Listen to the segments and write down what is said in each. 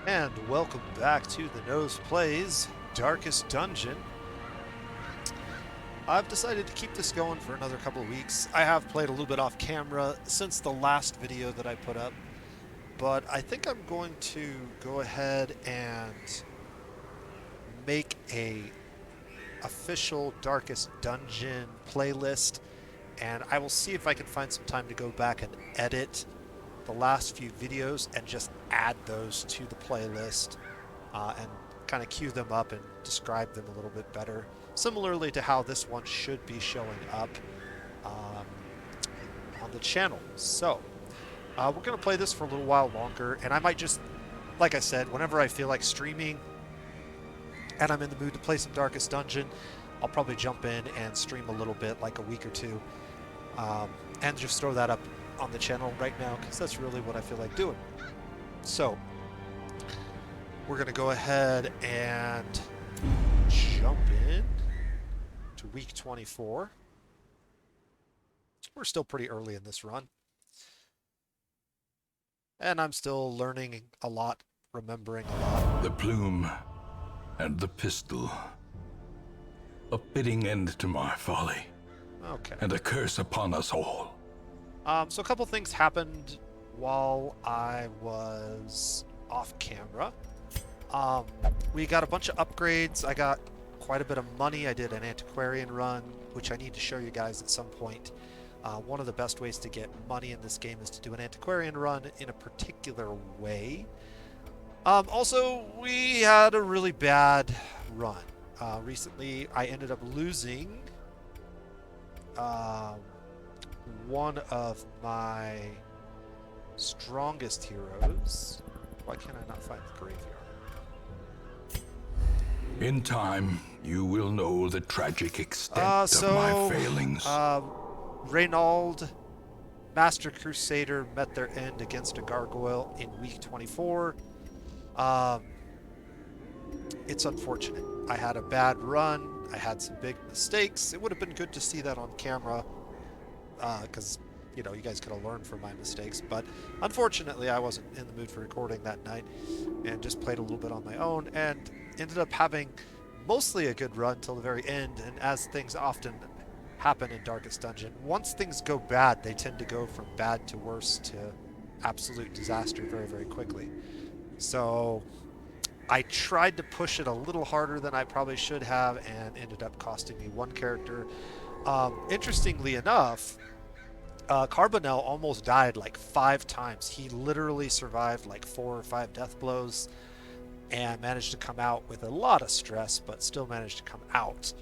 And welcome back to the Nose Plays Darkest Dungeon. I've decided to keep this going for another couple of weeks. I have played a little bit off camera since the last video that I put up, but I think I'm going to go ahead and make a official Darkest Dungeon playlist, and I will see if I can find some time to go back and edit the last few videos and just add those to the playlist and kind of queue them up and describe them a little bit better, similarly to how this one should be showing up um, on the channel. So we're going to play this for a little while longer, and I might just, like I said, whenever I feel like streaming and I'm in the mood to play some Darkest Dungeon, I'll probably jump in and stream a little bit, like a week or two, and just throw that up on the channel right now, because that's really what I feel like doing. So we're going to go ahead and jump in to week 24. We're still pretty early in this run, and I'm still learning a lot, remembering a lot. The plume and the pistol. A fitting end to my folly. Okay. And a curse upon us all. So a couple things happened while I was off camera. We got a bunch of upgrades. I got quite a bit of money. I did an antiquarian run, which I need to show you guys at some point. One of the best ways to get money in this game is to do an antiquarian run in a particular way. Also, we had a really bad run. Recently, I ended up losing one of my strongest heroes. Why can't I not find the graveyard? In time, you will know the tragic extent of my failings. Reynold, Master Crusader, met their end against a gargoyle in week 24. It's unfortunate. I had a bad run. I had some big mistakes. It would have been good to see that on camera, because you guys could have learned from my mistakes, but unfortunately I wasn't in the mood for recording that night and just played a little bit on my own and ended up having mostly a good run till the very end. And as things often happen in Darkest Dungeon, once things go bad, they tend to go from bad to worse to absolute disaster very, very quickly. So I tried to push it a little harder than I probably should have, and ended up costing me one character. Interestingly enough, Carbonell almost died like 5 times. He literally survived like 4 or 5 death blows and managed to come out with a lot of stress, but still managed to come out.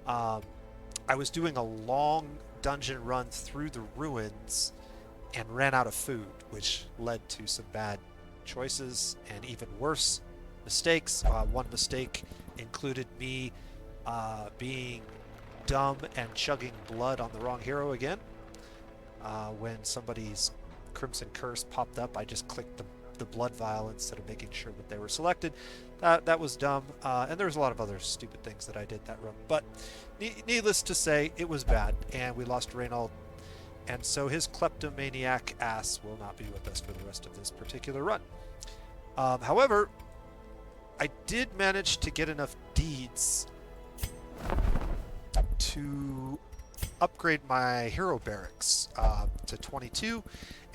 I was doing a long dungeon run through the ruins and ran out of food, which led to some bad choices and even worse mistakes. One mistake included me being dumb and chugging blood on the wrong hero again. When somebody's Crimson Curse popped up, I just clicked the blood vial instead of making sure that they were selected. That was dumb, and there was a lot of other stupid things that I did that run. But needless to say, it was bad, and we lost Reynold, and so his kleptomaniac ass will not be with us for the rest of this particular run. However, I did manage to get enough deeds to upgrade my hero barracks to 22,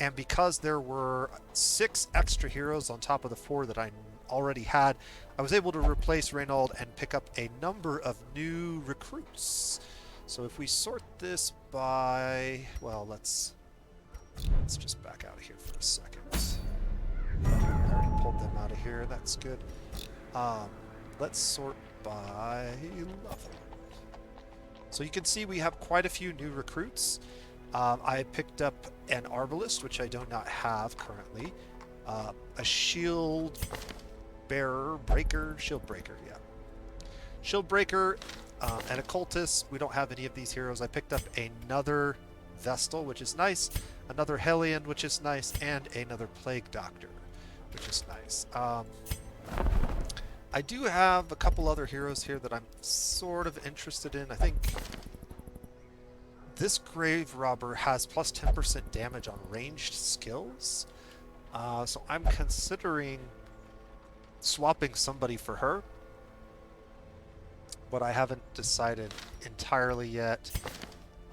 and because there were 6 extra heroes on top of the 4 that I already had, I was able to replace Reynold and pick up a number of new recruits. So if we sort this by, well, let's just back out of here for a second. I already pulled them out of here. That's good. Let's sort by level. So you can see we have quite a few new recruits. I picked up an Arbalist, which I do not have currently. A Shield Breaker, yeah. Shield Breaker, and a Cultist. We don't have any of these heroes. I picked up another Vestal, which is nice, another Hellion, which is nice, and another Plague Doctor, which is nice. I do have a couple other heroes here that I'm sort of interested in. I think this Grave Robber has plus 10% damage on ranged skills. So I'm considering swapping somebody for her, but I haven't decided entirely yet.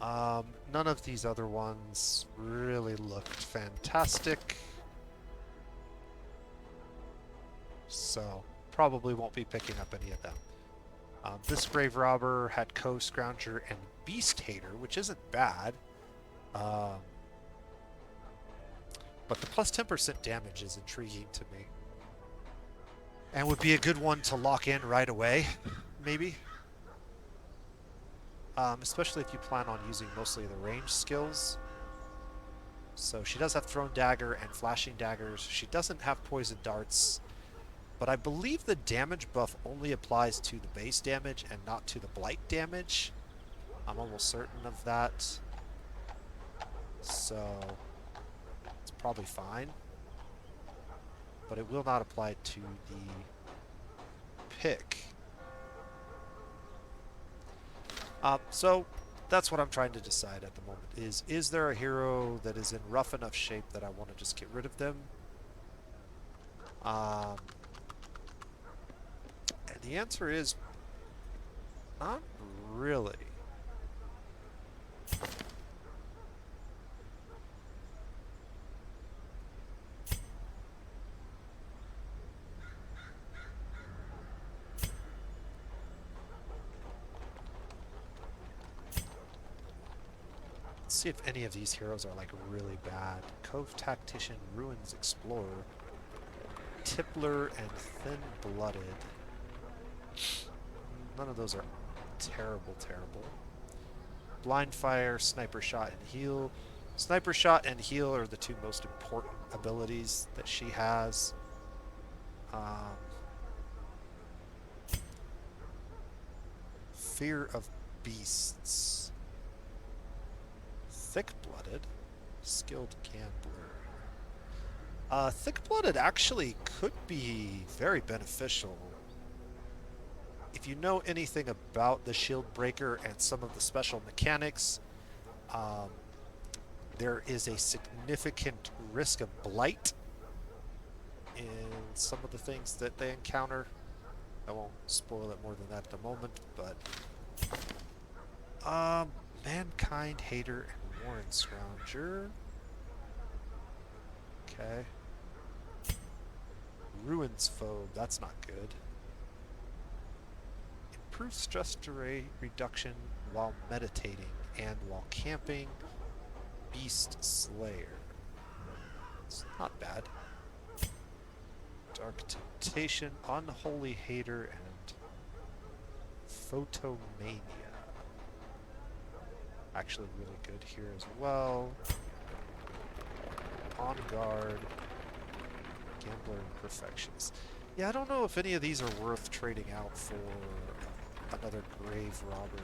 None of these other ones really looked fantastic, so probably won't be picking up any of them. This Grave Robber had Co-Scrounger and Beast Hater, which isn't bad. Um, but the plus 10% damage is intriguing to me. And would be a good one to lock in right away, maybe. Especially if you plan on using mostly the range skills. So she does have Thrown Dagger and Flashing Daggers. She doesn't have Poison Darts. But I believe the damage buff only applies to the base damage and not to the blight damage. I'm almost certain of that. So it's probably fine. But it will not apply to the pick. So that's what I'm trying to decide at the moment is there a hero that is in rough enough shape that I want to just get rid of them? And the answer is not really. Let's see if any of these heroes are like really bad. Cove Tactician, Ruins Explorer, Tippler, and Thin-Blooded. None of those are terrible. Blind Fire, Sniper Shot, and Heal. Sniper Shot and Heal are the two most important abilities that she has. Fear of Beasts. Thick-Blooded, Skilled Gambler. Thick-Blooded actually could be very beneficial. If you know anything about the Shield Breaker and some of the special mechanics, there is a significant risk of blight in some of the things that they encounter. I won't spoil it more than that at the moment, but Mankind Hater and Warren Scrounger. Okay. Ruins Phobe, that's not good. Improve stress reduction while meditating and while camping. Beast Slayer. It's not bad. Dark Temptation, Unholy Hater, and Photomania. Actually really good here as well. On Guard, Gambler, and Perfectionist. Yeah, I don't know if any of these are worth trading out for another Grave Robber.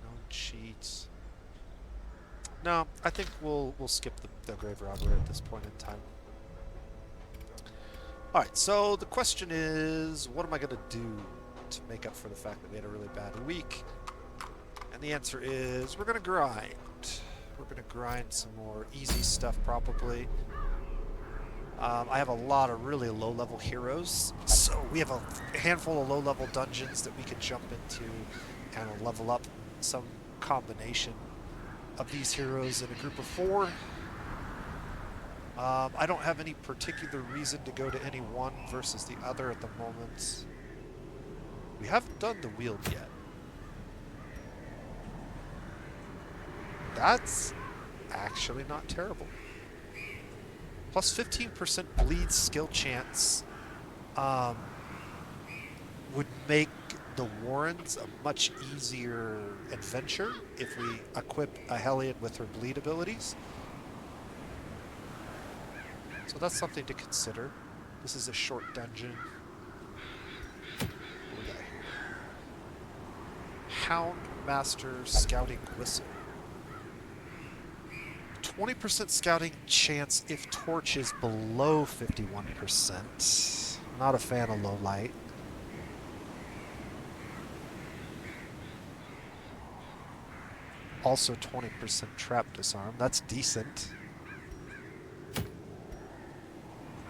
No cheats. No, I think we'll skip the Grave Robber at this point in time. Alright, so the question is, what am I going to do to make up for the fact that we had a really bad week? And the answer is, we're going to grind. We're going to grind some more easy stuff, probably. I have a lot of really low-level heroes, so we have a handful of low-level dungeons that we can jump into and level up some combination of these heroes in a group of 4. I don't have any particular reason to go to any one versus the other at the moment. We haven't done the wield yet. That's actually not terrible. Plus 15% bleed skill chance would make the Warrens a much easier adventure if we equip a Hellion with her bleed abilities. So that's something to consider. This is a short dungeon. What we got here? Houndmaster Scouting Whistle. 20% scouting chance if torch is below 51%. Not a fan of low light. Also 20% trap disarm. That's decent.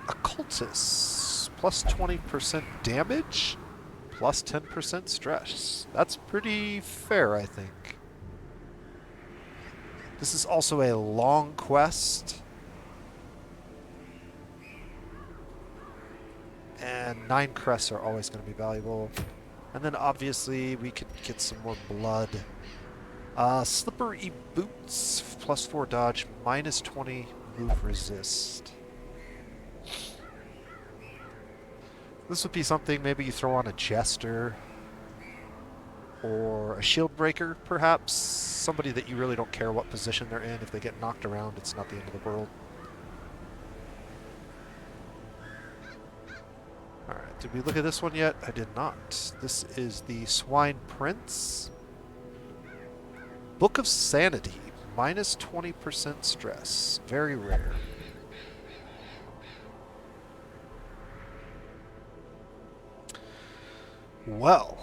Occultus. Plus 20% damage. Plus 10% stress. That's pretty fair, I think. This is also a long quest. And 9 crests are always going to be valuable. And then obviously we could get some more blood. Slippery boots, plus 4 dodge, minus 20 move resist. This would be something maybe you throw on a jester or a shield breaker, perhaps. Somebody that you really don't care what position they're in. If they get knocked around, it's not the end of the world. Alright, did we look at this one yet? I did not. This is the Swine Prince. Book of Sanity, minus 20% stress. Very rare. Well,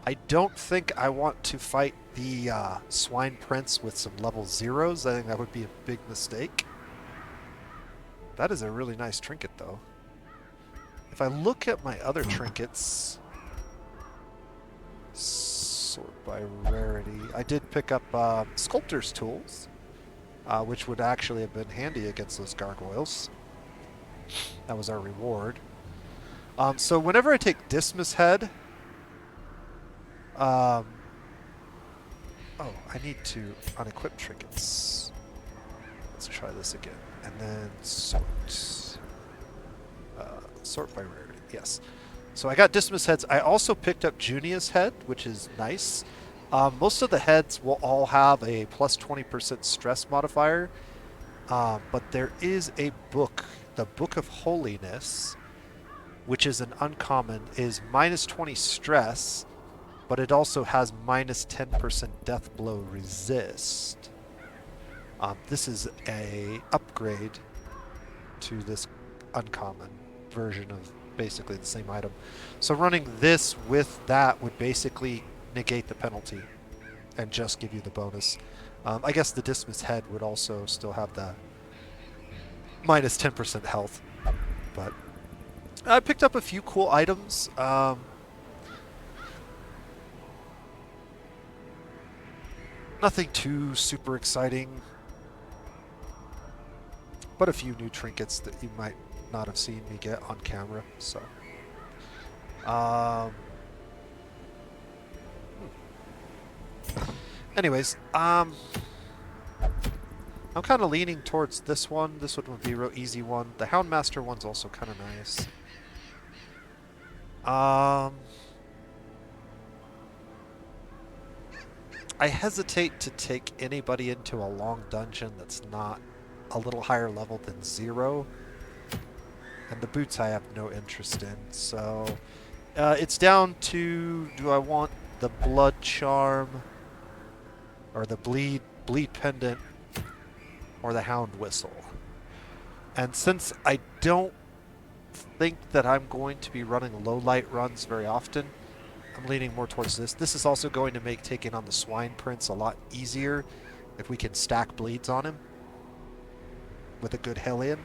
I don't think I want to fight the Swine Prince with some level 0s. I think that would be a big mistake. That is a really nice trinket, though. If I look at my other trinkets, sort by rarity, I did pick up Sculptor's Tools, which would actually have been handy against those gargoyles. That was our reward. So whenever I take Dismas Head, oh, I need to unequip trinkets. Let's try this again. And then sort. Sort by rarity, yes. So I got Dismas Heads. I also picked up Junia's Head, which is nice. Most of the heads will all have a plus 20% stress modifier. But there is a book, the Book of Holiness, which is an uncommon, is minus 20 stress, but it also has minus 10% death blow resist. This is a upgrade to this uncommon version of basically the same item. So running this with that would basically negate the penalty and just give you the bonus. I guess the Dismas Head would also still have the minus 10% health, but I picked up a few cool items. Nothing too super exciting, but a few new trinkets that you might not have seen me get on camera. So, anyways, I'm kind of leaning towards this one. This one would be a real easy one. The Houndmaster one's also kind of nice. I hesitate to take anybody into a long dungeon that's not a little higher level than 0. And the boots I have no interest in. So it's down to, do I want the Blood Charm or the Bleed Pendant or the Hound Whistle? And since I don't think that I'm going to be running low light runs very often, I'm leaning more towards this. This is also going to make taking on the Swine Prince a lot easier if we can stack bleeds on him with a good Hellion.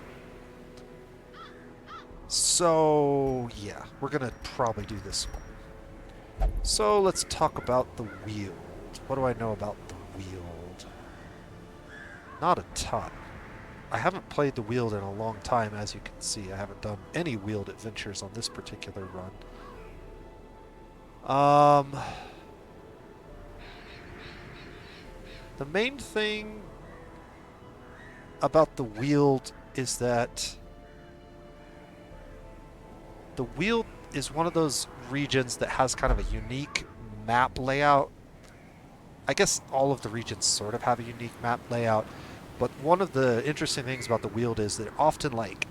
So, yeah, we're going to probably do this one. So, let's talk about the Wield. What do I know about the Wield? Not a ton. I haven't played the Wield in a long time, as you can see. I haven't done any Wield adventures on this particular run. The main thing about the Wield is that the Wield is one of those regions that has kind of a unique map layout. I guess all of the regions sort of have a unique map layout, but one of the interesting things about the Wield is they're often like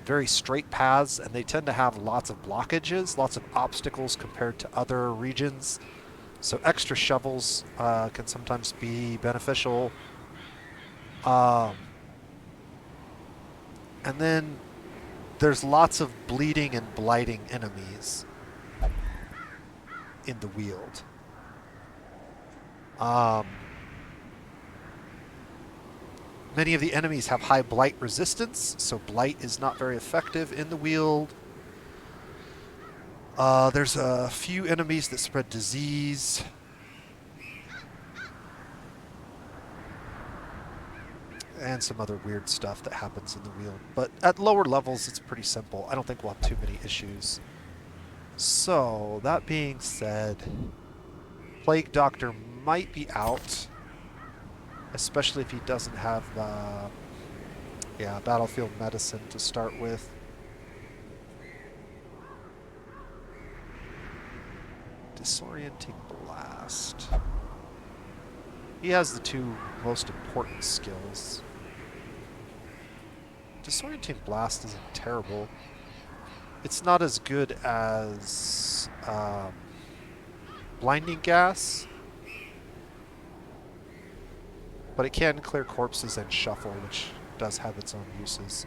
very straight paths, and they tend to have lots of blockages, lots of obstacles compared to other regions. So extra shovels can sometimes be beneficial. And then there's lots of bleeding and blighting enemies in the Wield. Um, Many of the enemies have high blight resistance, so blight is not very effective in the wield. There's a few enemies that spread disease. And some other weird stuff that happens in the wield. But at lower levels, it's pretty simple. I don't think we'll have too many issues. So, that being said, Plague Doctor might be out, especially if he doesn't have, battlefield medicine to start with. Disorienting Blast. He has the two most important skills. Disorienting Blast isn't terrible. It's not as good as Blinding Gas, but it can clear corpses and shuffle, which does have its own uses.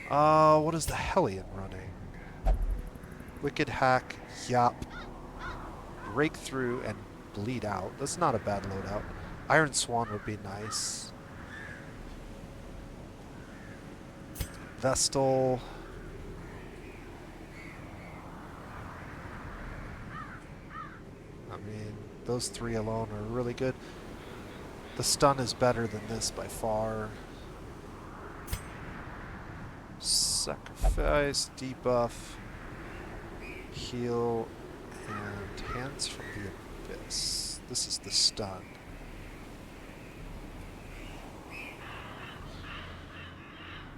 What is the Hellion running? Wicked Hack, Yap, Breakthrough, and Bleed Out. That's not a bad loadout. Iron Swan would be nice. Vestal. I mean, those three alone are really good. The stun is better than this by far. Sacrifice, debuff, heal, and Hands from the Abyss. This is the stun.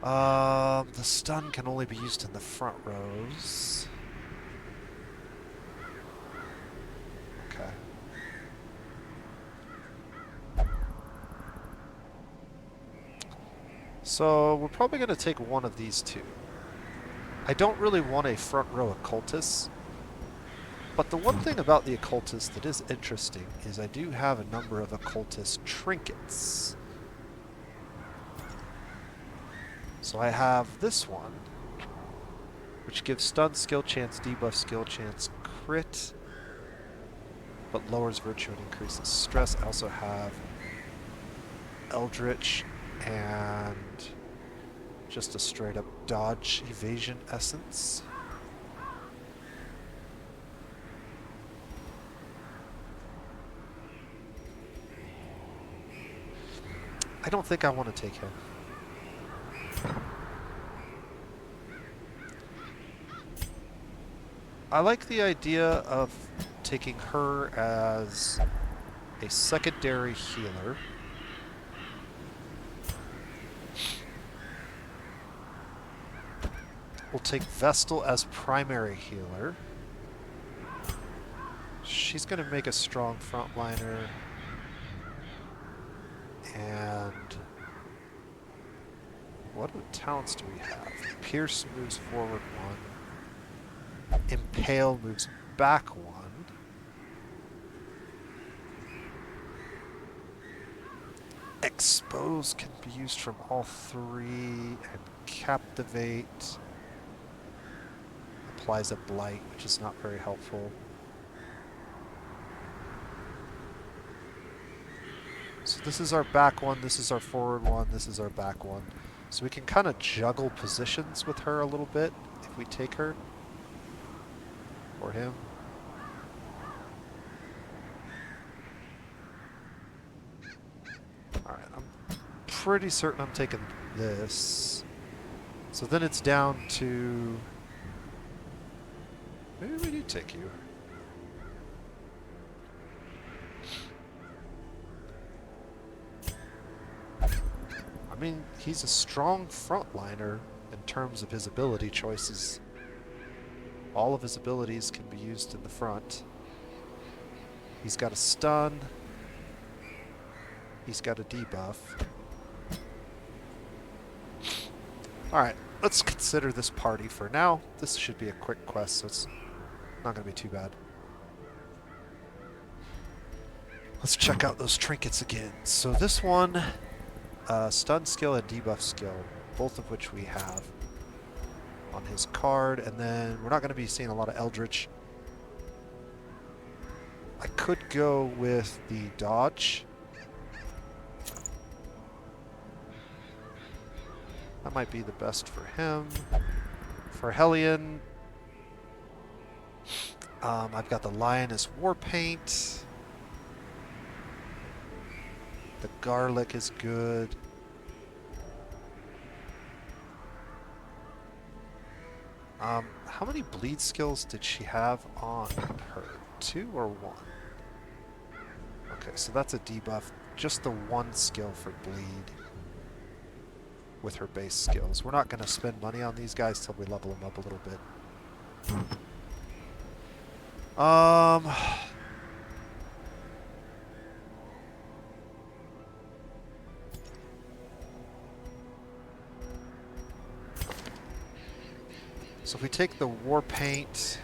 The stun can only be used in the front rows. Okay. So we're probably going to take one of these two. I don't really want a front row occultist, but the one thing about the occultist that is interesting is I do have a number of occultist trinkets. So I have this one, which gives stun skill chance, debuff skill chance, crit, but lowers virtue and increases stress. I also have Eldritch and just a straight up dodge evasion essence. I don't think I want to take him. I like the idea of taking her as a secondary healer. We'll take Vestal as primary healer. She's going to make a strong frontliner. And what talents do we have? Pierce moves forward one. Impale moves back one. Expose can be used from all three. And Captivate applies a blight, which is not very helpful. So this is our back one, this is our forward one, this is our back one. So we can kind of juggle positions with her a little bit if we take her. Or him. Alright, I'm pretty certain I'm taking this. So then it's down to... Maybe we do take you. I mean, he's a strong frontliner in terms of his ability choices. All of his abilities can be used in the front. He's got a stun. He's got a debuff. Alright, let's consider this party for now. This should be a quick quest, so it's not going to be too bad. Let's check out those trinkets again. So this one, stun skill and debuff skill, both of which we have on his card. And then we're not going to be seeing a lot of Eldritch. I could go with the dodge. That might be the best for him. For Hellion, I've got the Lioness War Paint. The Garlic is good. How many bleed skills did she have on her? 2 or 1? Okay, so that's a debuff. Just the 1 skill for bleed with her base skills. We're not going to spend money on these guys till we level them up a little bit. So if we take the War Paint,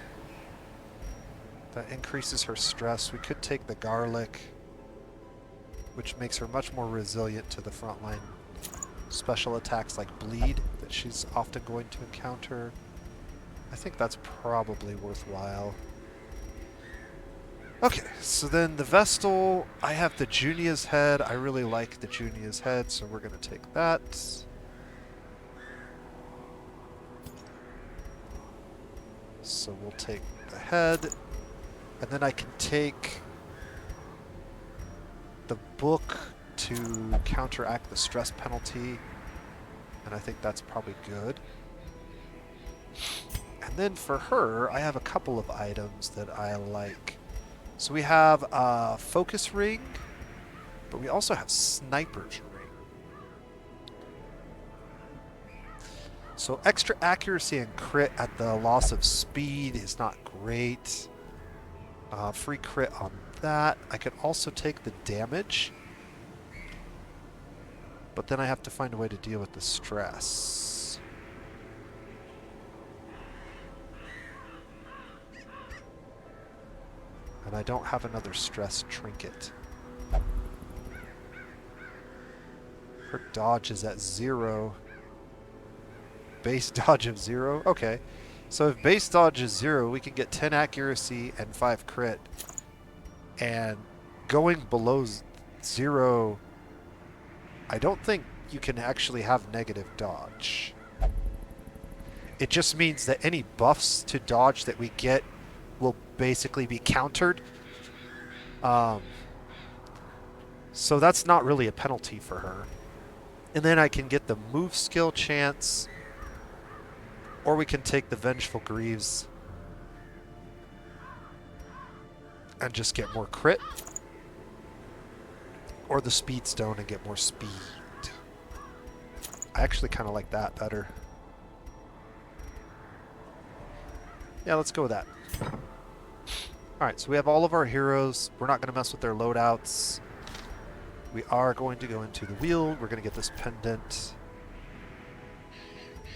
that increases her stress. We could take the Garlic, which makes her much more resilient to the frontline special attacks like Bleed that she's often going to encounter. I think that's probably worthwhile. Okay, so then the Vestal, I have the Junia's head. I really like the Junia's head, so we're going to take that. So we'll take the head, and then I can take the book to counteract the stress penalty, and I think that's probably good. And then for her, I have a couple of items that I like. So we have a Focus Ring, but we also have Sniper's Ring. So extra accuracy and crit at the loss of speed is not great. Free crit on that. I could also take the damage, but then I have to find a way to deal with the stress. And I don't have another stress trinket. Her dodge is at 0. Base dodge of 0? Okay. So if base dodge is 0, we can get 10 accuracy and 5 crit. And going below 0, I don't think you can actually have negative dodge. It just means that any buffs to dodge that we get will basically be countered. So that's not really a penalty for her. And then I can get the move skill chance, or we can take the Vengeful Greaves and just get more crit, or the Speed Stone and get more speed. I actually kind of like that better. Yeah, let's go with that. Alright, so we have all of our heroes. We're not going to mess with their loadouts. We are going to go into the wheel. We're going to get this pendant.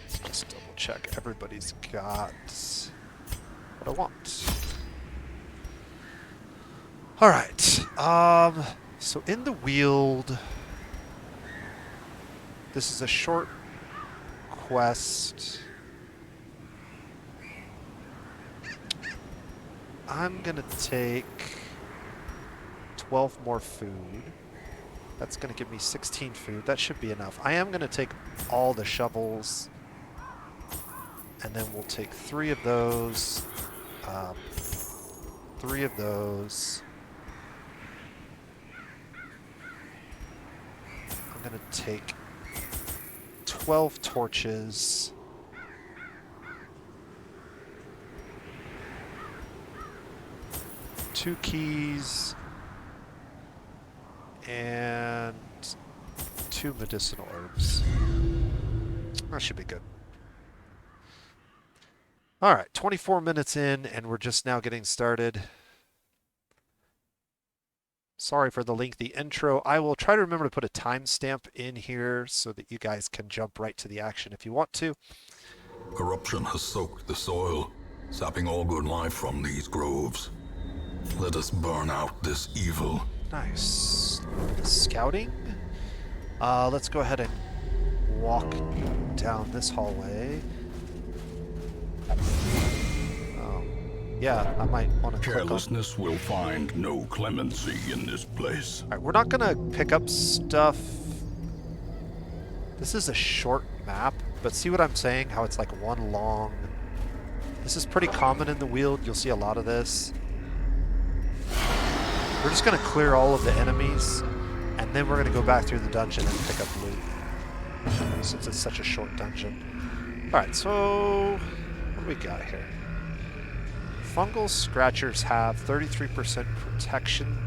Let's just double check. Everybody's got what I want. Alright. So in the Weald, this is a short quest. I'm going to take 12 more food. That's going to give me 16 food. That should be enough. I am going to take all the shovels, and then we'll take 3 of those, 3 of those. I'm going to take 12 torches. Two keys and 2 medicinal herbs. That should be good. All right, 24 minutes in, and we're just now getting started. Sorry for the lengthy intro. I will try to remember to put a timestamp in here so that you guys can jump right to the action if you want to. Corruption has soaked the soil, sapping all good life from these groves. Let us burn out this evil. Nice. Scouting. Let's go ahead and walk down this hallway. Yeah, I might want to click on... Carelessness will find no clemency in this place. Alright, we're not gonna pick up stuff. This is a short map, but see what I'm saying? How it's like one long... This is pretty common in the Weald. You'll see a lot of this. We're just gonna clear all of the enemies, and then we're gonna go back through the dungeon and pick up loot, since it's such a short dungeon. Alright, so... what do we got here? Fungal Scratchers have 33% protection.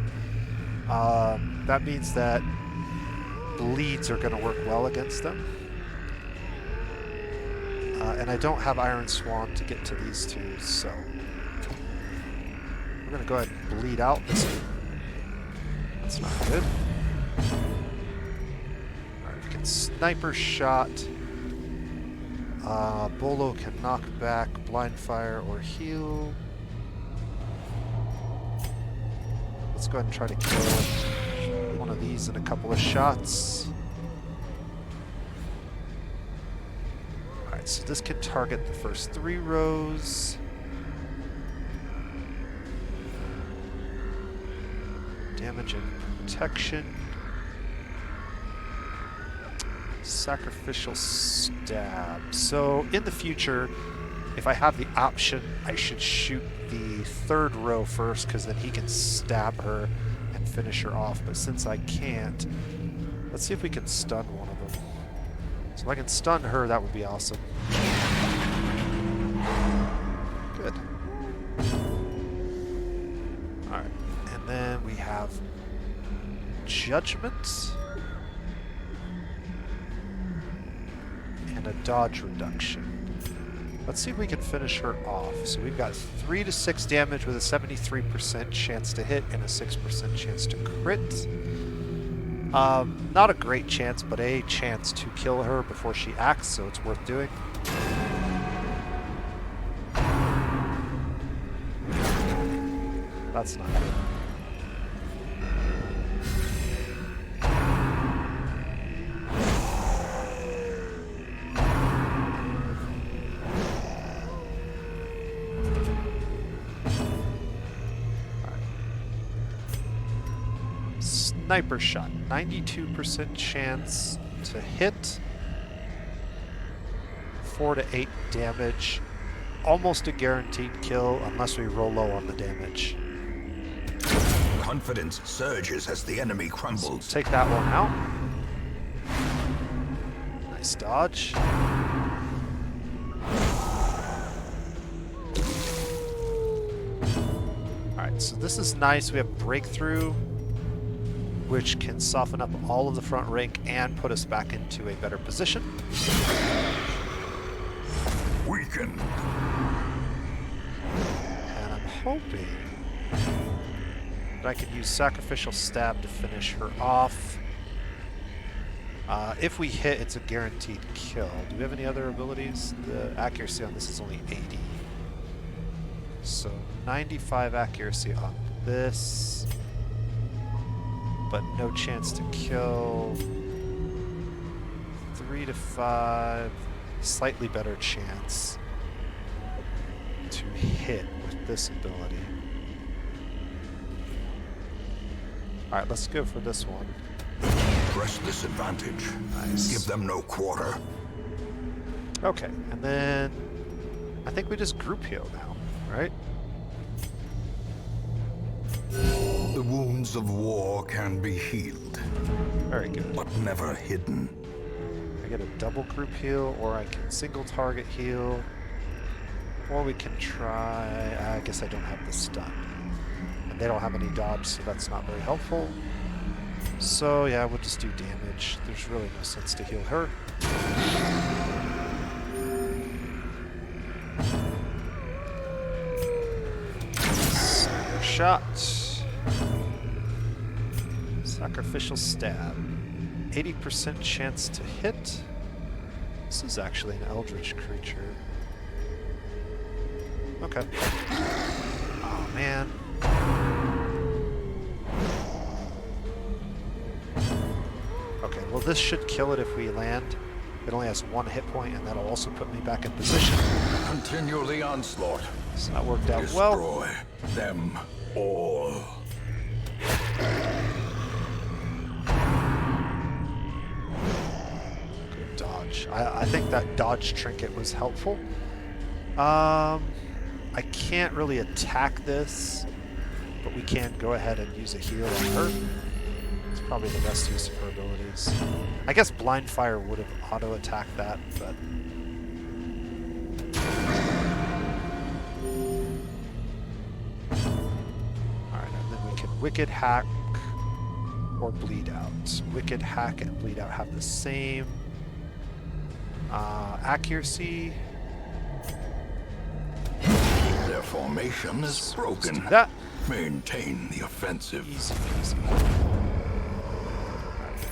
That means that bleeds are going to work well against them. And I don't have Iron Swan to get to these two, so... we're going to go ahead and bleed out this one. That's not good. Alright, we can Sniper Shot. Bolo can knock back, Blind Fire, or heal. Let's go ahead and try to kill one of these in a couple of shots. Alright, so this can target the first 3 rows. Damage and protection. Sacrificial Stab. So in the future, if I have the option, I should shoot the 3rd row first, because then he can stab her and finish her off. But since I can't, let's see if we can stun one of them. So if I can stun her, that would be awesome. Good. Alright, and then we have Judgment. And a dodge reduction. Let's see if we can finish her off. So we've got 3 to 6 damage with a 73% chance to hit and a 6% chance to crit. Not a great chance, but a chance to kill her before she acts, so it's worth doing. That's not good. Sniper Shot, 92% chance to hit, 4 to 8 damage, almost a guaranteed kill unless we roll low on the damage. Confidence surges as the enemy crumbles. So take that one out. Nice dodge. Alright, so this is nice. We have Breakthrough, which can soften up all of the front rank and put us back into a better position. Weakened. And I'm hoping that I can use Sacrificial Stab to finish her off. If we hit, it's a guaranteed kill. Do we have any other abilities? The accuracy on this is only 80. So 95 accuracy on this, but no chance to kill. 3 to 5, slightly better chance to hit with this ability. Alright, let's go for this one. Press this advantage. Nice. Give them no quarter. Okay, and then I think we just group heal now, right? The wounds of war can be healed, Very good. but never hidden. I get a double group heal, or I can single target heal, or we can try... I guess I don't have the stun. And they don't have any dodge, so that's not very helpful. So yeah, we'll just do damage. There's really no sense to heal her. Sniper Shot. Sacrificial Stab. 80% chance to hit. This is actually an eldritch creature. Okay. Oh man. Okay, well this should kill it if we land. It only has 1 hit point, and that'll also put me back in position. Continue the onslaught. So that worked out well. Destroy them all. Good dodge. I think that dodge trinket was helpful. I can't really attack this, but we can go ahead and use a heal on her. It's probably the best use of her abilities. I guess Blind Fire would have auto-attacked that, but... Alright, and then we can Wicked Hack or Bleed Out. Wicked Hack and Bleed Out have the same accuracy. Their formation is broken. Let's do that. Maintain the offensive. Easy peasy.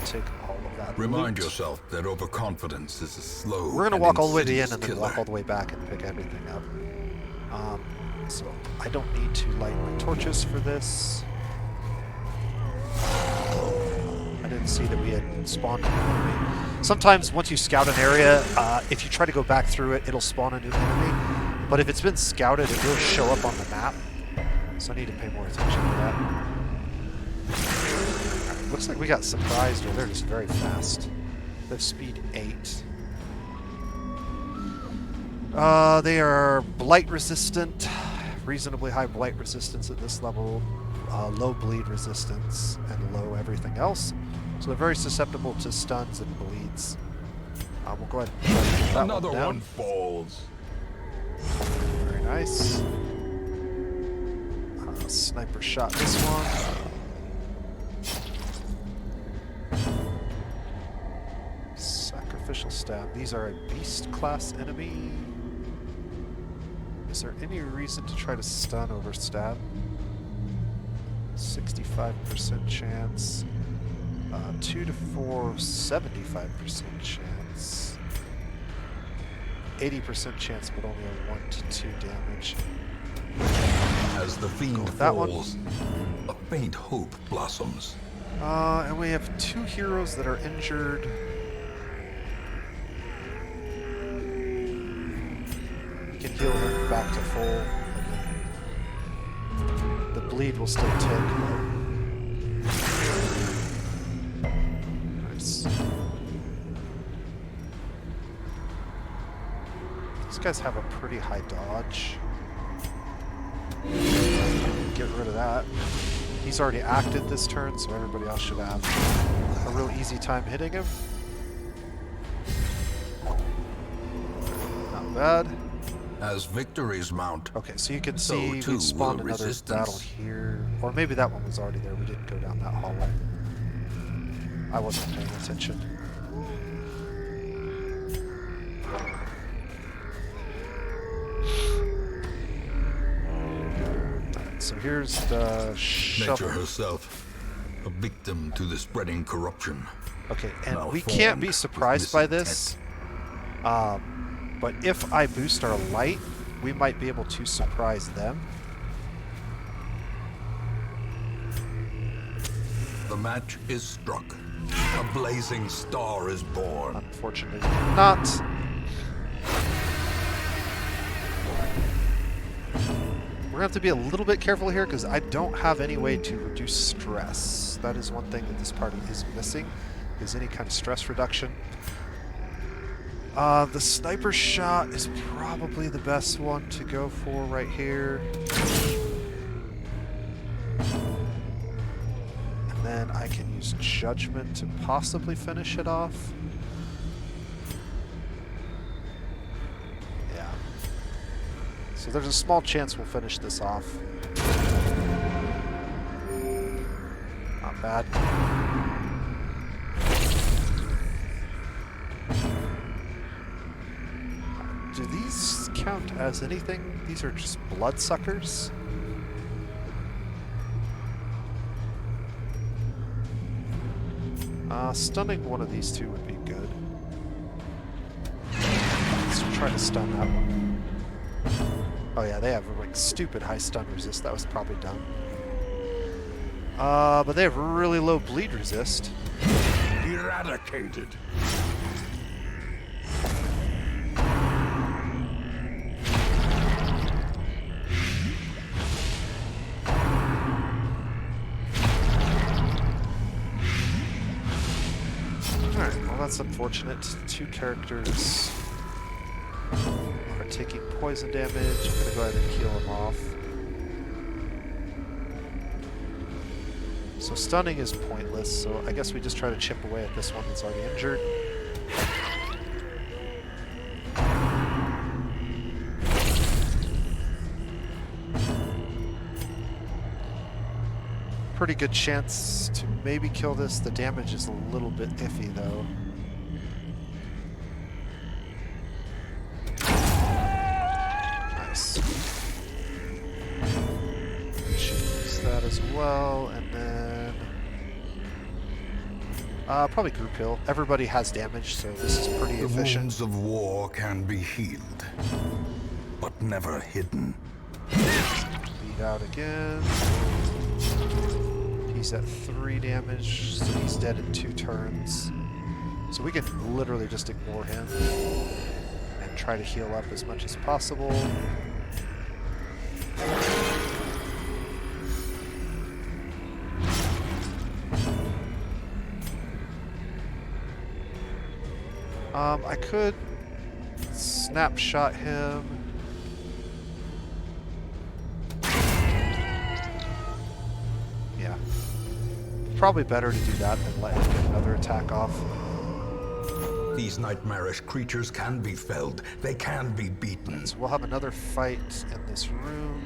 Take all of that. Remind loot. yourself that overconfidence is a slow. We're gonna and walk all the way to the insidious end and then killer. walk all the way back and pick everything up. So I don't need to light my torches for this. I didn't see that we had spawned an enemy. Sometimes once you scout an area, if you try to go back through it, it'll spawn a new enemy. But if it's been scouted, it will show up on the map. So I need to pay more attention to that. Right, looks like we got surprised, or they're just very fast. They have speed 8. They are blight resistant, reasonably high blight resistance at this level, low bleed resistance, and low everything else. So they're very susceptible to stuns and bleeds. We'll go ahead and try to get that Another one down. one falls. Very nice. Sniper shot this one. Sacrificial stab. These are a beast class enemy. Is there any reason to try to stun over stab? 65% chance. 2 to 4, 75% chance. 80% chance, but only a 1 to 2 damage. As the fiend that one. falls, a faint hope blossoms. And we have 2 heroes that are injured. We can heal him back to full. The bleed will still tick. Nice. These guys have a pretty high dodge. Get rid of that. He's already acted this turn, so everybody else should have a real easy time hitting him. Not bad. As victories mount, Okay, so you can So see too we spawned will another resistance. battle here. Or maybe that one was already there. We didn't go down that hallway. I wasn't paying attention. So here's the shovel. nature herself, a victim to the spreading corruption. Okay, and we malformed can't be with surprised by this. misintent. But if I boost our light, we might be able to surprise them. The match is struck. A blazing star is born. Unfortunately not. We're gonna have to be a little bit careful here because I don't have any way to reduce stress. That is one thing that this party is missing, is any kind of stress reduction. The sniper shot is probably the best one to go for right here. And then I can use judgment to possibly finish it off. Yeah. So there's a small chance we'll finish this off. Not bad. Do these count as anything? These are just bloodsuckers? Stunning one of these two would be good. Let's try to stun that one. Oh yeah, they have like stupid high stun resist. That was probably dumb. But they have really low bleed resist. Eradicated. Alright, well that's unfortunate. Two characters are taking poison damage. I'm gonna go ahead and heal them off. So stunning is pointless, so I guess we just try to chip away at this one that's already injured. Pretty good chance to maybe kill this. The damage is a little bit iffy though. Nice. Choose that as well, and then probably group heal. Everybody has damage, so this is pretty efficient. The wounds of war can be healed, but never hidden. Beat out again. He's at 3 damage, so he's dead in 2 turns. So we can literally just ignore him and try to heal up as much as possible. I could snapshot him. Yeah. Probably better to do that than let him get another attack off. These nightmarish creatures can be felled. They can be beaten. So we'll have another fight in this room.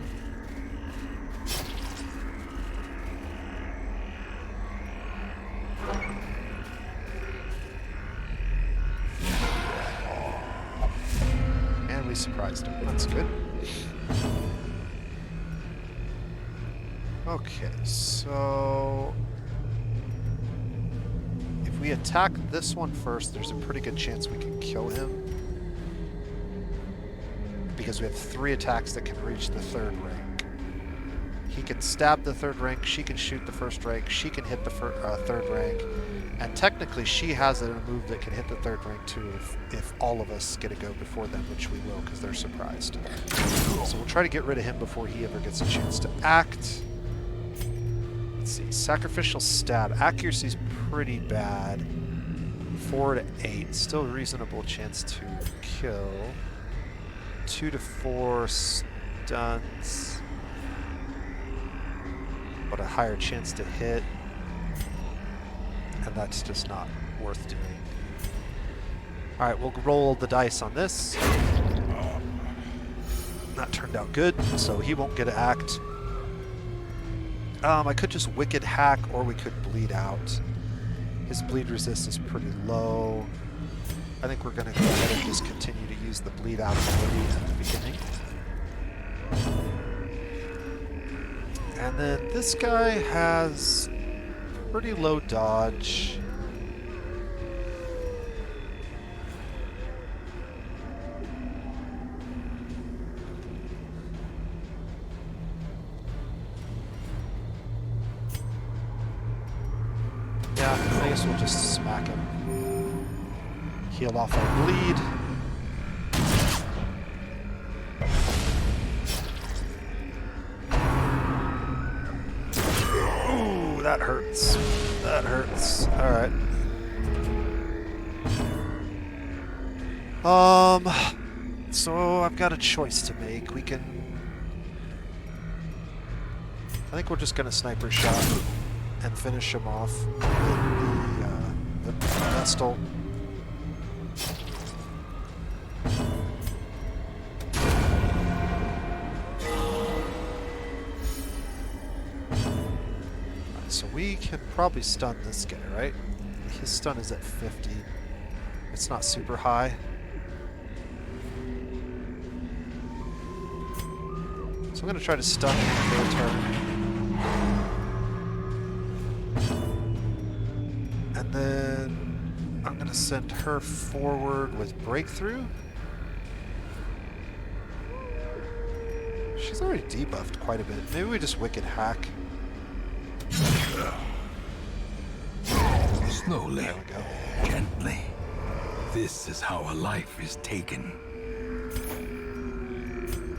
And we surprised him. That's good. Okay, so if we attack this one first, there's a pretty good chance we can kill him. Because we have 3 attacks that can reach the 3rd rank. He can stab the 3rd rank, she can shoot the 1st rank, she can hit the 3rd rank, and technically she has a move that can hit the 3rd rank too if all of us get a go before them, which we will because they're surprised. So we'll try to get rid of him before he ever gets a chance to act. Let's see, sacrificial stab. Accuracy's pretty bad. 4 to 8, still a reasonable chance to kill. 2 to 4 stunts, but a higher chance to hit, and that's just not worth doing. Alright, we'll roll the dice on this. That turned out good, so he won't get an act. I could just Wicked Hack, or we could Bleed Out. His bleed resist is pretty low. I think we're going to go ahead and just continue to use the Bleed Out ability at the beginning. And then this guy has pretty low dodge. Yeah, I guess we'll just smack him. Heal off our bleed. Ooh, that hurts. That hurts. Alright. So I've got a choice to make. We can... I think we're just gonna sniper shot and finish him off with the Vestal. So we can probably stun this guy, right? His stun is at 50. It's not super high. So I'm going to try to stun him for a turn. And then I'm going to send her forward with Breakthrough. She's already debuffed quite a bit. Maybe we just Wicked Hack. Slowly, There we go. gently. This is how a life is taken.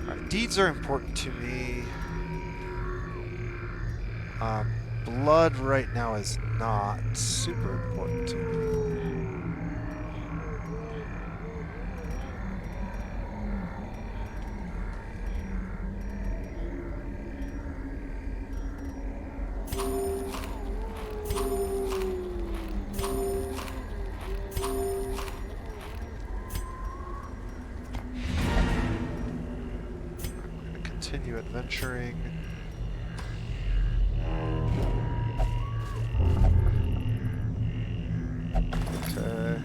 Alright, deeds are important to me. Blood right now is not super important to me. continue adventuring. Okay.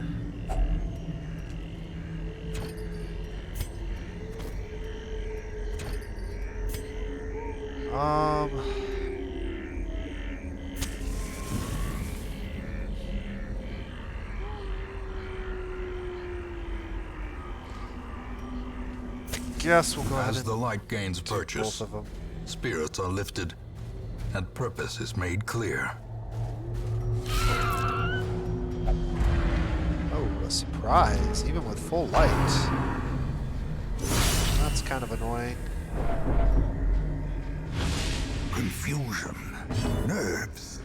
Guess we'll go ahead As and the light gains do both purchase, of them. spirits are lifted, and purpose is made clear. Oh, a surprise, even with full light. That's kind of annoying. Confusion, nerves,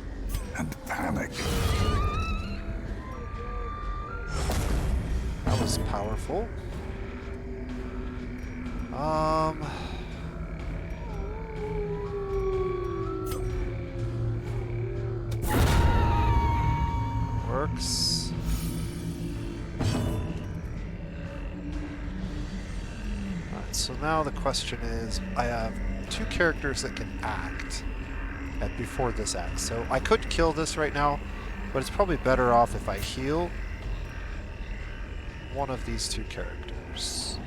and panic. That was powerful. Works. Alright, so now the question is, I have two characters that can act before this acts. So I could kill this right now, but it's probably better off if I heal one of these two characters.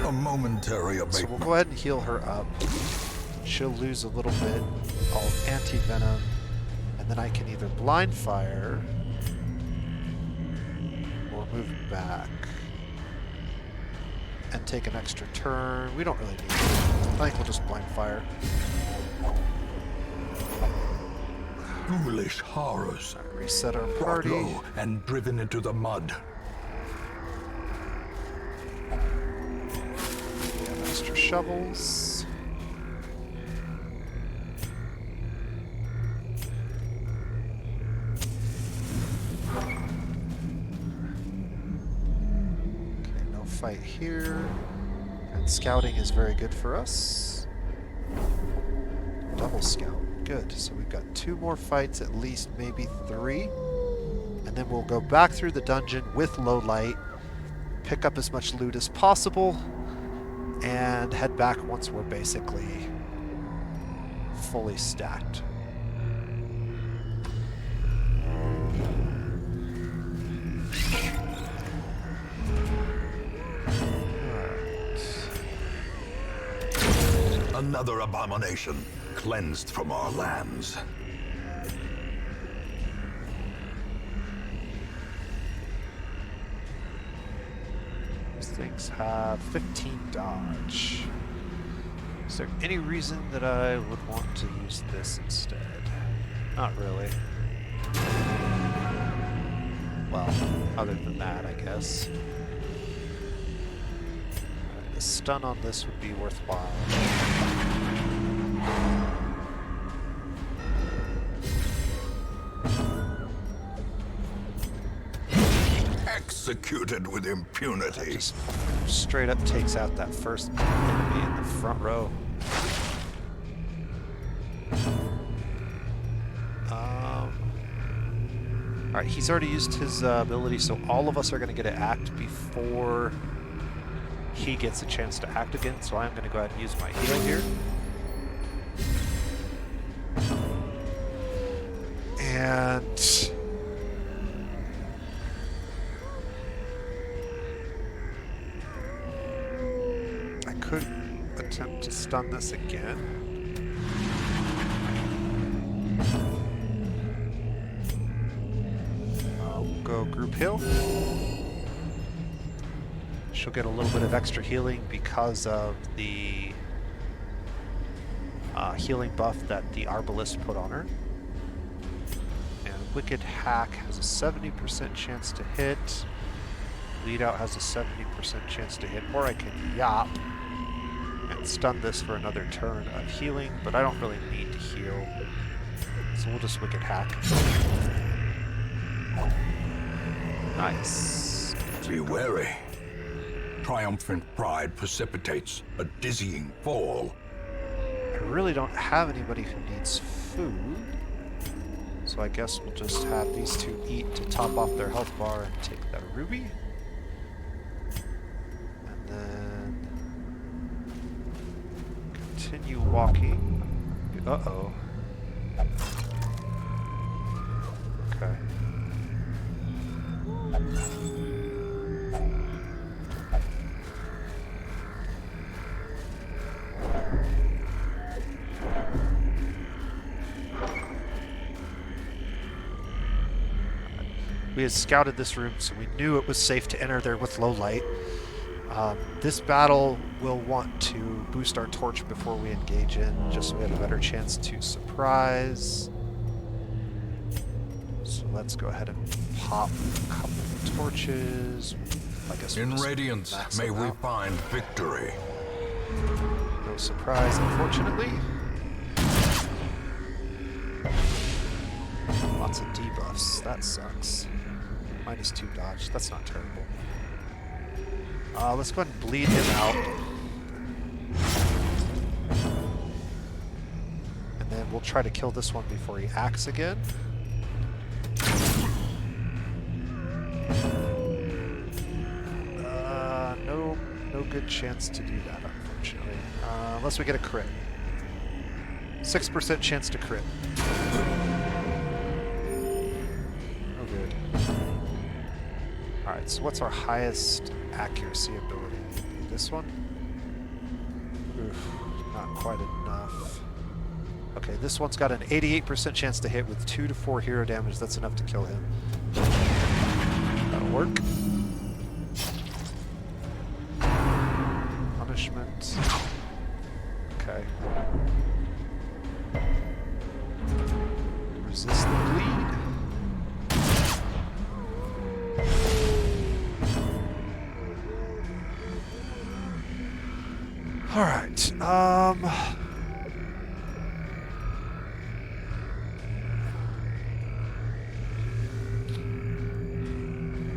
A momentary So abatement. we'll go ahead and heal her up. She'll lose a little bit of anti-venom, and then I can either blind fire or move back and take an extra turn. We don't really need it. I think we'll just blind fire. Foolish horrors. Reset our Brought party. low and driven into the mud. We have extra shovels. Okay, no fight here. And scouting is very good for us. Double scout. Good. So we've got 2 more fights, at least maybe 3. And then we'll go back through the dungeon with low light, pick up as much loot as possible, and head back once we're basically fully stacked. Another abomination cleansed from our lands. These things have 15 dodge. Is there any reason that I would want to use this instead? Not really. Well, other than that, I guess. The stun on this would be worthwhile. Executed with impunity. Just straight up takes out that first enemy in the front row. Alright, he's already used his ability, so all of us are going to get to act before he gets a chance to act again, so I'm going to go ahead and use my heal here. And I could attempt to stun this again. We'll go group heal. She'll get a little bit of extra healing because of the healing buff that the Arbalist put on her. And Wicked Hack has a 70% chance to hit. Lead Out has a 70% chance to hit. Or I can yop and stun this for another turn of healing, but I don't really need to heal. So we'll just Wicked Hack. Nice. Be wary. Triumphant pride precipitates a dizzying fall. I really don't have anybody who needs food, so I guess we'll just have these two eat to top off their health bar and take that ruby. And then continue walking. Uh-oh. Okay. We had scouted this room, so we knew it was safe to enter there with low light. This battle will want to boost our torch before we engage in, just so we have a better chance to surprise. So let's go ahead and pop a couple of torches. I guess In Radiance, may we find victory. No surprise, unfortunately. Lots of debuffs. That sucks. -2 dodge. That's not terrible. Let's go ahead and bleed him out. And then we'll try to kill this one before he acts again. No good chance to do that, unfortunately. Unless we get a crit. 6% chance to crit. Oh, good. Alright, so what's our highest accuracy ability? This one? Oof, not quite enough. Okay, this one's got an 88% chance to hit with 2 to 4 hero damage. That's enough to kill him. That'll work. Punishment. Okay. Resist the bleed. Alright,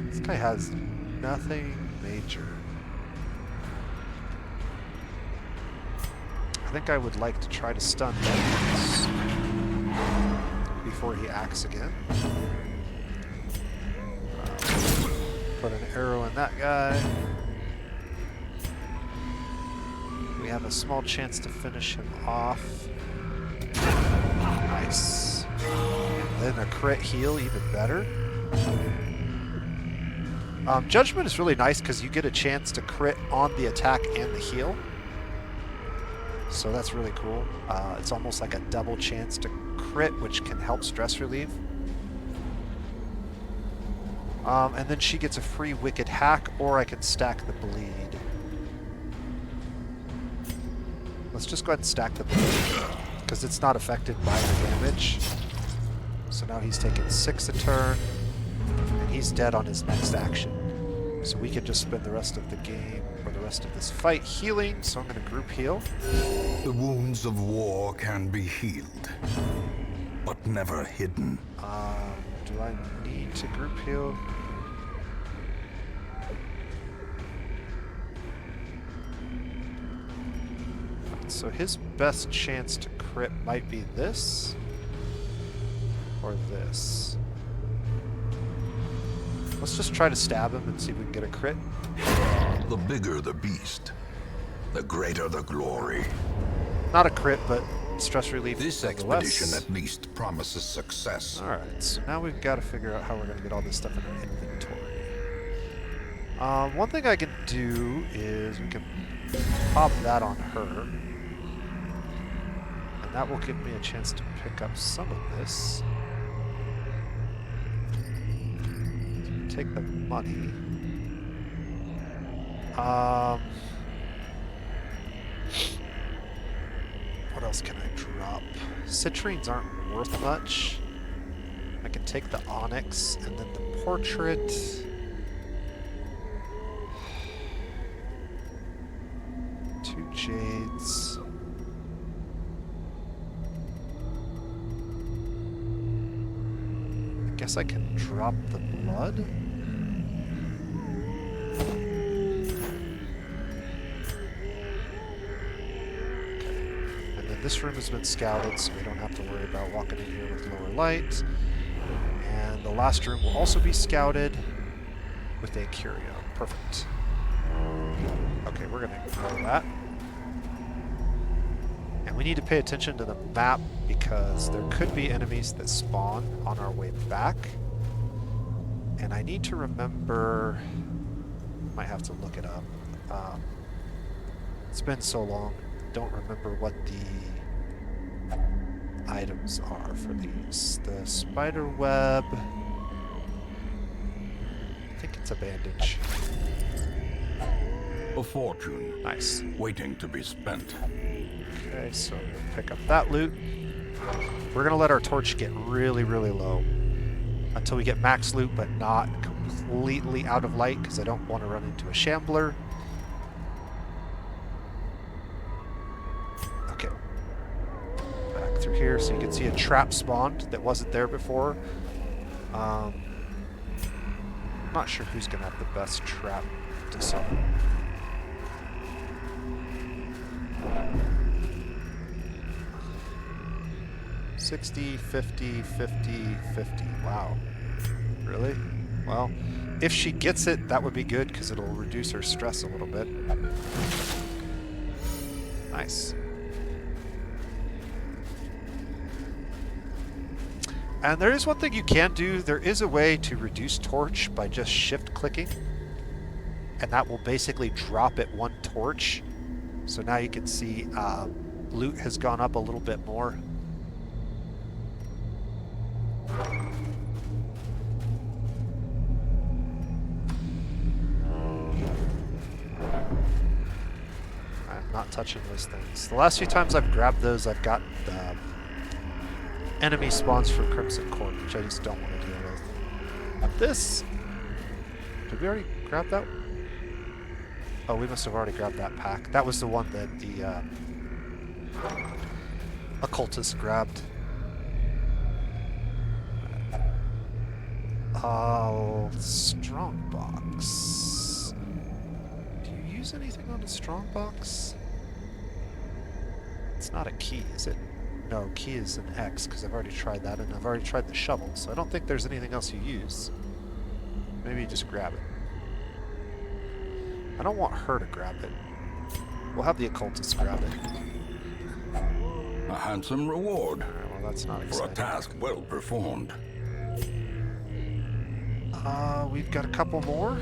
this guy has nothing major. I think I would like to try to stun him before he acts again. Put an arrow in that guy. We have a small chance to finish him off. Nice. And then a crit heal, even better. Judgment is really nice because you get a chance to crit on the attack and the heal. So that's really cool. It's almost like a double chance to crit, which can help stress relieve. And then she gets a free Wicked Hack, or I can stack the bleed. Let's just go ahead and stack the bleed, because it's not affected by the damage. So now he's taking 6 a turn, and he's dead on his next action. So we can just spend the rest of the game, or the rest of this fight, healing, so I'm going to group heal. The wounds of war can be healed, but never hidden. Do I need to group heal? So his best chance to crit might be this, or this. Let's just try to stab him and see if we can get a crit. The bigger the beast, the greater the glory. Not a crit, but stress relief. This expedition at least promises success. Alright, so now we've got to figure out how we're going to get all this stuff in our inventory. One thing I can do is we can pop that on her. And that will give me a chance to pick up some of this. Take the money. What else can I drop? Citrines aren't worth much. I can take the onyx and then the portrait. Two jades. I guess I can drop the blood. This room has been scouted, so we don't have to worry about walking in here with lower light. And the last room will also be scouted with a curio. Perfect. Okay, we're going to ignore that. And we need to pay attention to the map because there could be enemies that spawn on our way back. And I need to remember... might have to look it up. It's been so long, don't remember what the items are for these. The spider web... I think it's a bandage. A fortune. Nice. Waiting to be spent. Okay, so we'll pick up that loot. We're gonna let our torch get really, really low until we get max loot, but not completely out of light because I don't want to run into a shambler. Okay. Back through here so you can see a trap spawned that wasn't there before. I'm not sure who's gonna have the best trap to summon. $60, $50, $50, $50. Wow. Really? Well, if she gets it, that would be good because it'll reduce her stress a little bit. Nice. And there is one thing you can do. There is a way to reduce torch by just shift clicking. And that will basically drop it one torch. So now you can see loot has gone up a little bit more. I'm not touching those things. The last few times I've grabbed those, I've got enemy spawns from Crimson Court, which I just don't want to deal with. This... Did we already grab that? Oh, we must have already grabbed that pack. That was the one that the occultist grabbed. Strongbox. Do you use anything on a strongbox? It's not a key, is it? No, key is an X, because I've already tried that, and I've already tried the shovel, so I don't think there's anything else you use. Maybe you just grab it. I don't want her to grab it. We'll have the occultist grab it. A handsome reward. Alright, well, that's not For a exciting. task well performed. We've got a couple more.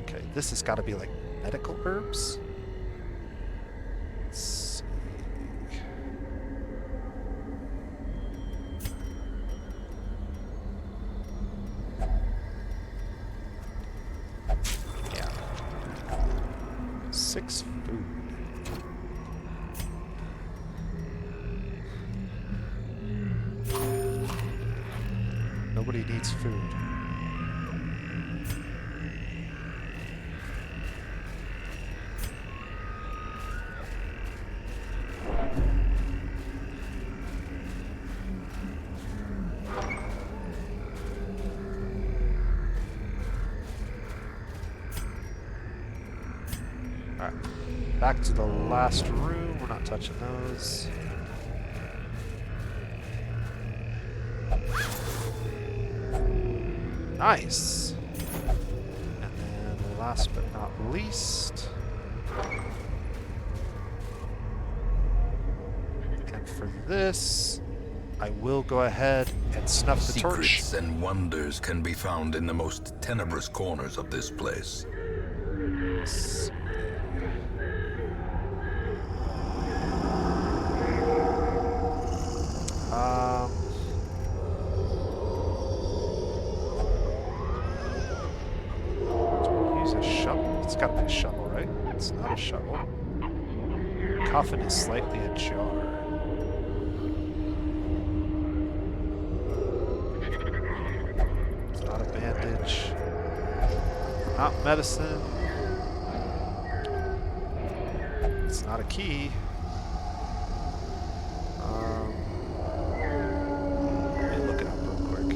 Okay, this has got to be like medical herbs. Let's see. Yeah. 6 food. Nobody needs food. Alright, back to the last room. We're not touching those. Nice. And then last but not least. And for this, I will go ahead and snuff the torch. Secrets and wonders can be found in the most tenebrous corners of this place. Use a shovel. It's gotta be a shovel, right? It's not a shovel. Coffin is slightly ajar. It's not a bandage. Not medicine. It's not a key. Let me look it up real quick.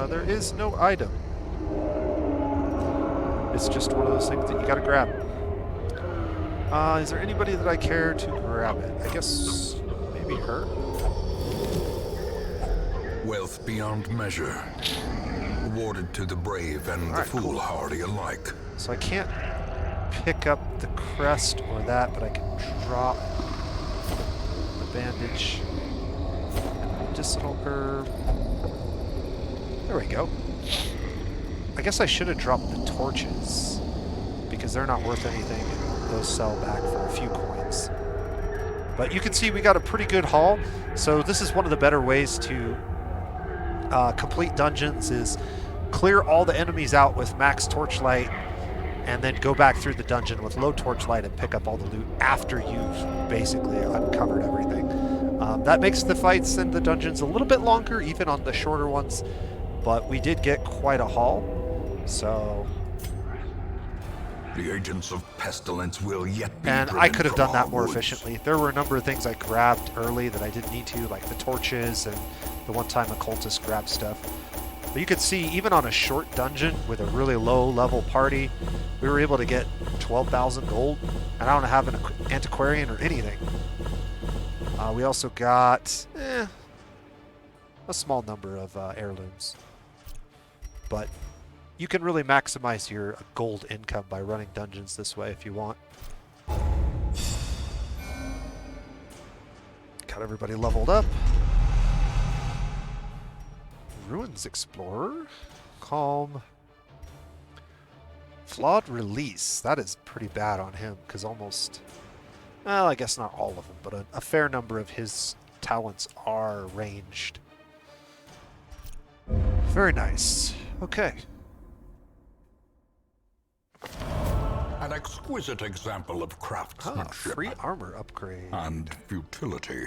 There is no item. It's just one of those things that you gotta grab. Is there anybody that I care to grab it? I guess maybe her? Wealth beyond measure. Awarded to the brave and the Alright, cool. foolhardy alike. So I can't pick up the crest or that, but I can drop the bandage and the medicinal herb. There we go. I guess I should have dropped the torches because they're not worth anything and those sell back for a few coins. But you can see we got a pretty good haul. So this is one of the better ways to complete dungeons is clear all the enemies out with max torchlight and then go back through the dungeon with low torchlight and pick up all the loot after you've basically uncovered everything. That makes the fights and the dungeons a little bit longer, even on the shorter ones, but we did get quite a haul, so... The agents of pestilence will yet be And I could have done that more woods. efficiently. There were a number of things I grabbed early that I didn't need to, like the torches and the one time occultist grabbed stuff. But you could see, even on a short dungeon with a really low level party, we were able to get 12,000 gold, and I don't have an antiquarian or anything. We also got a small number of heirlooms. But you can really maximize your gold income by running dungeons this way if you want. Got everybody leveled up. Ruins Explorer. Calm. Flawed Release. That is pretty bad on him, because almost... Well, I guess not all of them, but a fair number of his talents are ranged. Very nice. Okay. An exquisite example of craftsmanship Free armor upgrade. and futility.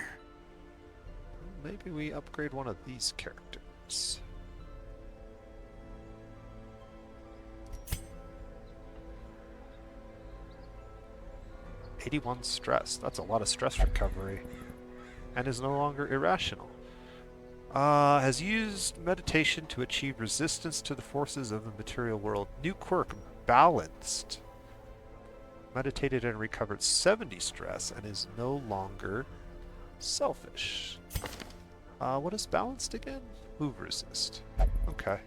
Maybe we upgrade one of these characters. "81 stress." That's a lot of stress recovery. And is no longer irrational. Has used meditation to achieve resistance to the forces of the material world. New quirk, Balanced. Meditated and recovered 70 stress and is no longer selfish. What is Balanced again? Move resist. Okay.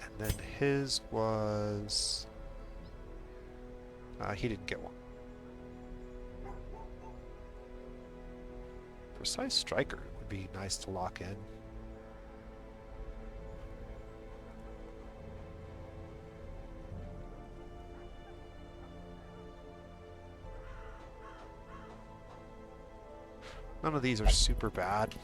And then his was... he didn't get one. Precise Striker would be nice to lock in. None of these are super bad.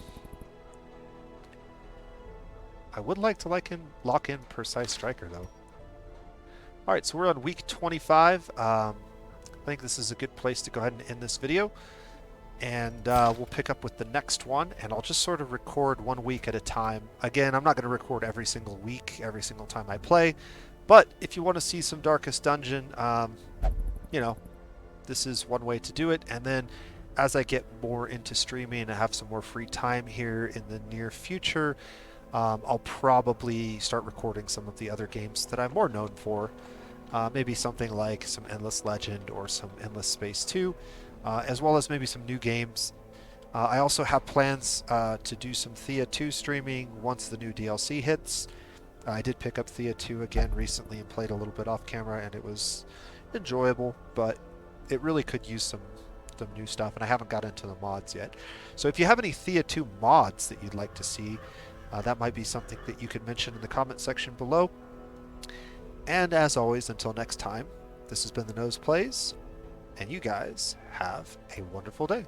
I would like to lock in Precise Striker though. Alright, so we're on week 25. I think this is a good place to go ahead and end this video. And we'll pick up with the next one, and I'll just sort of record 1 week at a time. Again, I'm not going to record every single week, every single time I play. But if you want to see some Darkest Dungeon, you know, this is one way to do it. And then as I get more into streaming and I have some more free time here in the near future, I'll probably start recording some of the other games that I'm more known for. Maybe something like some Endless Legend or some Endless Space 2. As well as maybe some new games. I also have plans to do some Thea 2 streaming once the new DLC hits. I did pick up Thea 2 again recently and played a little bit off camera, and it was enjoyable, but it really could use some new stuff, and I haven't got into the mods yet. So if you have any Thea 2 mods that you'd like to see, that might be something that you could mention in the comment section below. And as always, until next time, this has been The Nose Plays, and you guys have a wonderful day.